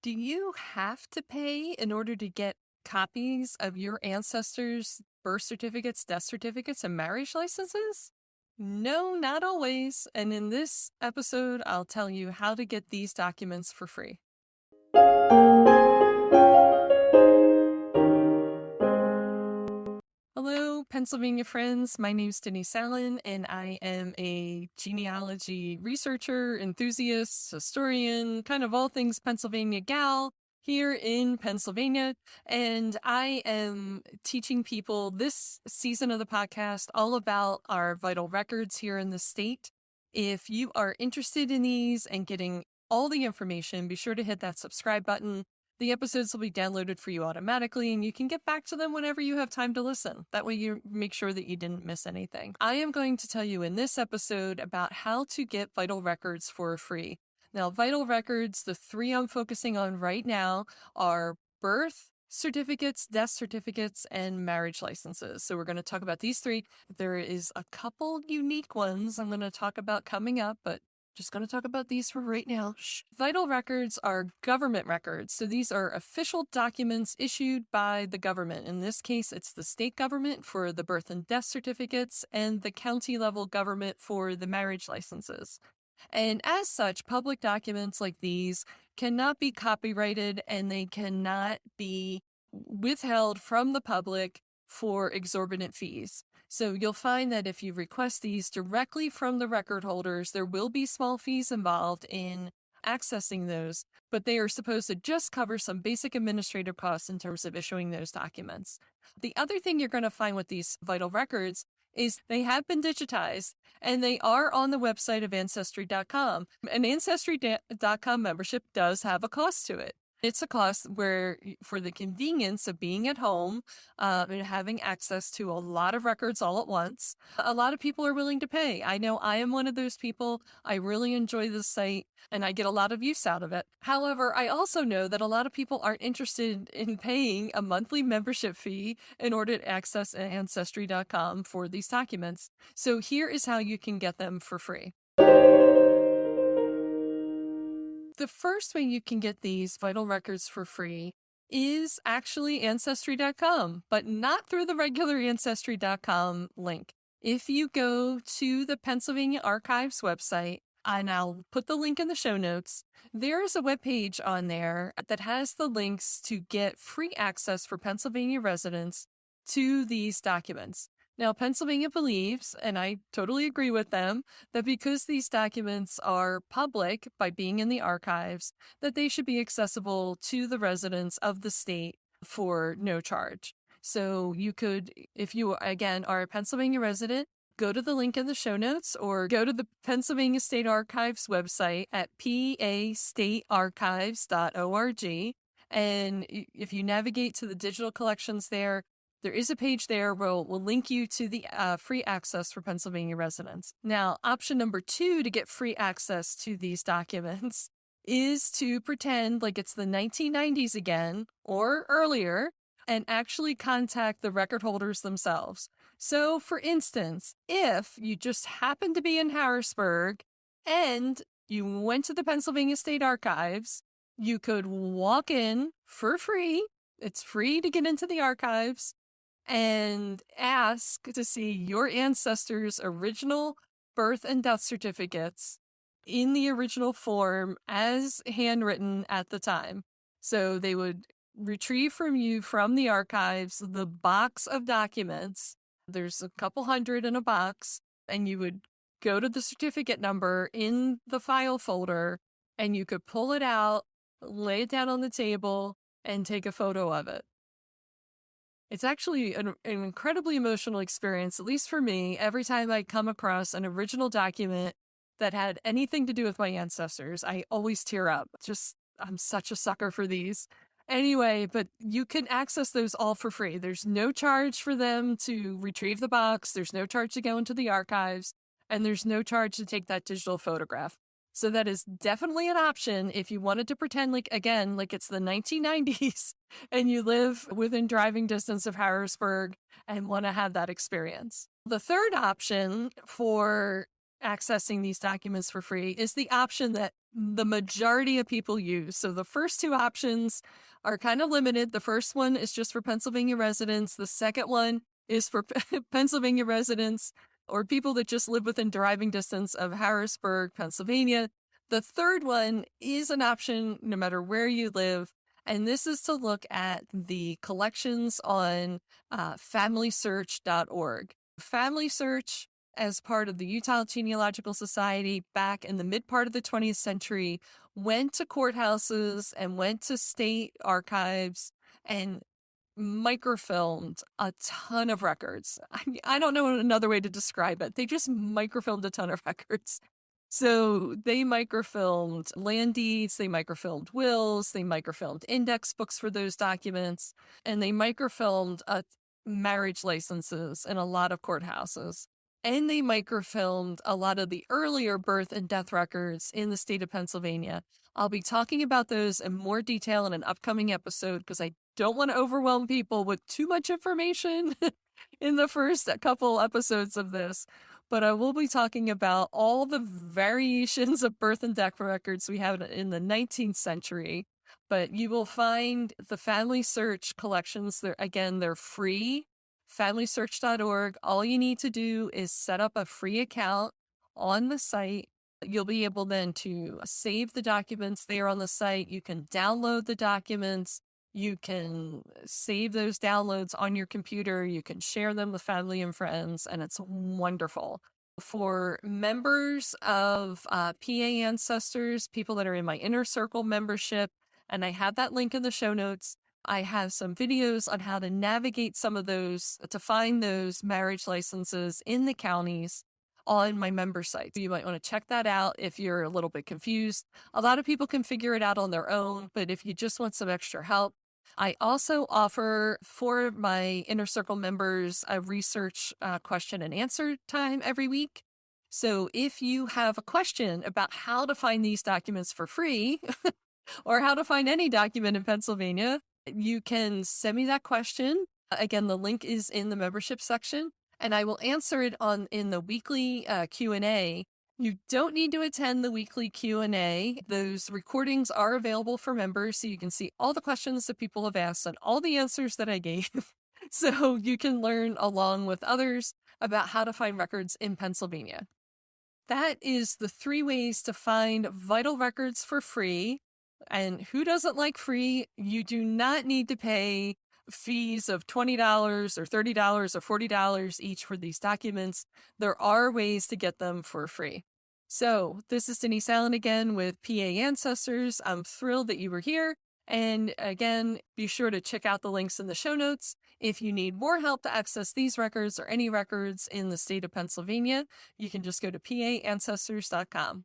Do you have to pay in order to get copies of your ancestors' birth certificates, death certificates, and marriage licenses? No, not always. And in this episode, I'll tell you how to get these documents for free. Hello, Pennsylvania friends. My name's Denise Allen, and I am a genealogy researcher, enthusiast, historian, kind of all things Pennsylvania gal here in Pennsylvania. And I am teaching people this season of the podcast all about our vital records here in the state. If you are interested in these and getting all the information, be sure to hit that subscribe button. The episodes will be downloaded for you automatically, and you can get back to them whenever you have time to listen. That way you make sure that you didn't miss anything. I am going to tell you in this episode about how to get vital records for free. Now, vital records, the three I'm focusing on right now are birth certificates, death certificates, and marriage licenses. So we're going to talk about these three. There is a couple unique ones I'm going to talk about coming up, but just going to talk about these for right now. Vital records are government records. So these are official documents issued by the government. In this case, it's the state government for the birth and death certificates and the county level government for the marriage licenses. And as such, public documents like these cannot be copyrighted and they cannot be withheld from the public for exorbitant fees. So you'll find that if you request these directly from the record holders, there will be small fees involved in accessing those, but they are supposed to just cover some basic administrative costs in terms of issuing those documents. The other thing you're going to find with these vital records is they have been digitized and they are on the website of Ancestry.com. And Ancestry.com membership does have a cost to it. It's a cost where, for the convenience of being at home and having access to a lot of records all at once, a lot of people are willing to pay. I know I am one of those people. I really enjoy this site and I get a lot of use out of it. However, I also know that a lot of people aren't interested in paying a monthly membership fee in order to access Ancestry.com for these documents. So here is how you can get them for free. The first way you can get these vital records for free is actually Ancestry.com, but not through the regular Ancestry.com link. If you go to the Pennsylvania Archives website, and I'll put the link in the show notes, there's a webpage on there that has the links to get free access for Pennsylvania residents to these documents. Now, Pennsylvania believes, and I totally agree with them, that because these documents are public by being in the archives, that they should be accessible to the residents of the state for no charge. So you could, if you, again, are a Pennsylvania resident, go to the link in the show notes or go to the Pennsylvania State Archives website at pastatearchives.org. And if you navigate to the digital collections there is a page there where we'll link you to the free access for Pennsylvania residents. Now, option number 2 to get free access to these documents is to pretend like it's the 1990s again or earlier and actually contact the record holders themselves. So, for instance, if you just happen to be in Harrisburg and you went to the Pennsylvania State Archives, you could walk in for free. It's free to get into the archives and ask to see your ancestors' original birth and death certificates in the original form as handwritten at the time. So they would retrieve from you from the archives the box of documents. There's a couple hundred in a box, and you would go to the certificate number in the file folder, and you could pull it out, lay it down on the table, and take a photo of it. It's actually an incredibly emotional experience, at least for me, every time I come across an original document that had anything to do with my ancestors. I always tear up. I'm such a sucker for these. Anyway, but you can access those all for free. There's no charge for them to retrieve the box. There's no charge to go into the archives, and there's no charge to take that digital photograph. So that is definitely an option if you wanted to pretend like it's the 1990s and you live within driving distance of Harrisburg and want to have that experience. The third option for accessing these documents for free is the option that the majority of people use. So the first two options are kind of limited. The first one is just for Pennsylvania residents. The second one is for Pennsylvania residents or people that just live within driving distance of Harrisburg, Pennsylvania. The third one is an option no matter where you live. And this is to look at the collections on FamilySearch.org. Family Search, as part of the Utah Genealogical Society back in the mid part of the 20th century, went to courthouses and went to state archives and microfilmed a ton of records. I don't know another way to describe it. They just microfilmed a ton of records. So they microfilmed land deeds, they microfilmed wills, they microfilmed index books for those documents, and they microfilmed marriage licenses in a lot of courthouses. And they microfilmed a lot of the earlier birth and death records in the state of Pennsylvania. I'll be talking about those in more detail in an upcoming episode because I don't want to overwhelm people with too much information in the first couple episodes of this. But I will be talking about all the variations of birth and death records we have in the 19th century. But you will find the Family Search collections. They're free. FamilySearch.org. All you need to do is set up a free account on the site. You'll be able then to save the documents there on the site. You can download the documents. You can save those downloads on your computer. You can share them with family and friends, and it's wonderful. For members of PA Ancestors, people that are in my Inner Circle membership, and I have that link in the show notes, I have some videos on how to navigate some of those, to find those marriage licenses in the counties on my member site. So you might want to check that out if you're a little bit confused. A lot of people can figure it out on their own, but if you just want some extra help, I also offer for my Inner Circle members a research question and answer time every week. So if you have a question about how to find these documents for free or how to find any document in Pennsylvania, you can send me that question. Again, the link is in the membership section, and I will answer it in the weekly Q&A. You don't need to attend the weekly Q&A. Those recordings are available for members, so you can see all the questions that people have asked and all the answers that I gave. So you can learn along with others about how to find records in Pennsylvania. That is the 3 ways to find vital records for free. And who doesn't like free? You do not need to pay fees of $20 or $30 or $40 each for these documents. There are ways to get them for free. So this is Denise Allen again with PA Ancestors. I'm thrilled that you were here. And again, be sure to check out the links in the show notes. If you need more help to access these records or any records in the state of Pennsylvania, you can just go to PAAncestors.com.